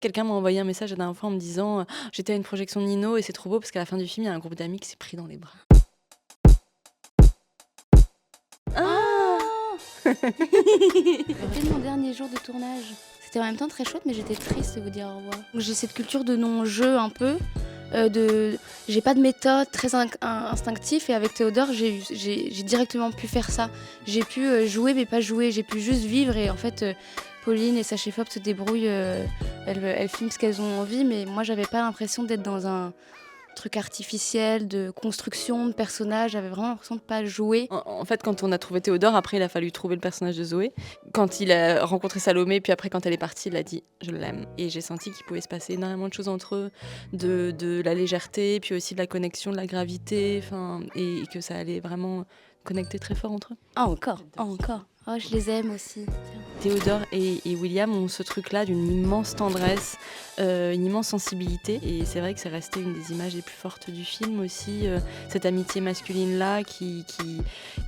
Quelqu'un m'a envoyé un message la dernière fois en me disant, «J'étais à une projection de Nino et c'est trop beau parce qu'à la fin du film, il y a un groupe d'amis qui s'est pris dans les bras». Ah! Ah! C'était mon dernier jour de tournage. C'était en même temps très chouette, mais j'étais triste de vous dire au revoir. Donc j'ai cette culture de non-jeu un peu, de j'ai pas de méthode, très instinctif et avec Théodore, j'ai directement pu faire ça. J'ai pu, jouer mais pas jouer, j'ai pu juste vivre et en fait, Pauline et sa chef-op se débrouillent, elles filment ce qu'elles ont envie, mais moi j'avais pas l'impression d'être dans un truc artificiel de construction de personnages, j'avais vraiment l'impression de pas jouer. En fait, quand on a trouvé Théodore, après, il a fallu trouver le personnage de Zoé. Quand il a rencontré Salomé, puis après, quand elle est partie, il a dit «Je l'aime». Et j'ai senti qu'il pouvait se passer énormément de choses entre eux, de la légèreté, puis aussi de la connexion, de la gravité, enfin, et que ça allait vraiment connecter très fort entre eux. Ah encore, ah encore. Oh je les aime aussi, tiens. Théodore et William ont ce truc-là d'une immense tendresse, une immense sensibilité. Et c'est vrai que c'est resté une des images les plus fortes du film aussi, cette amitié masculine-là qui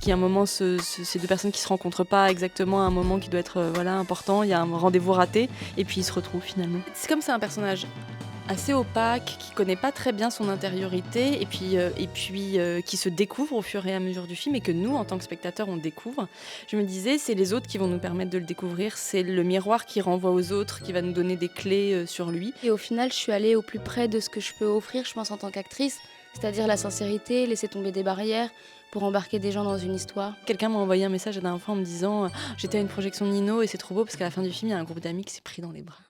à un moment, ces deux personnes qui se rencontrent pas exactement à un moment qui doit être voilà, important, il y a un rendez-vous raté et puis ils se retrouvent finalement. C'est comme c'est un personnage assez opaque, qui connaît pas très bien son intériorité et puis qui se découvre au fur et à mesure du film et que nous, en tant que spectateurs, on découvre. Je me disais, c'est les autres qui vont nous permettre de le découvrir, c'est le miroir qui renvoie aux autres, qui va nous donner des clés sur lui. Et au final, je suis allée au plus près de ce que je peux offrir, je pense, en tant qu'actrice, c'est-à-dire la sincérité, laisser tomber des barrières pour embarquer des gens dans une histoire. Quelqu'un m'a envoyé un message la dernière fois en me disant, j'étais à une projection de Nino et c'est trop beau parce qu'à la fin du film, il y a un groupe d'amis qui s'est pris dans les bras.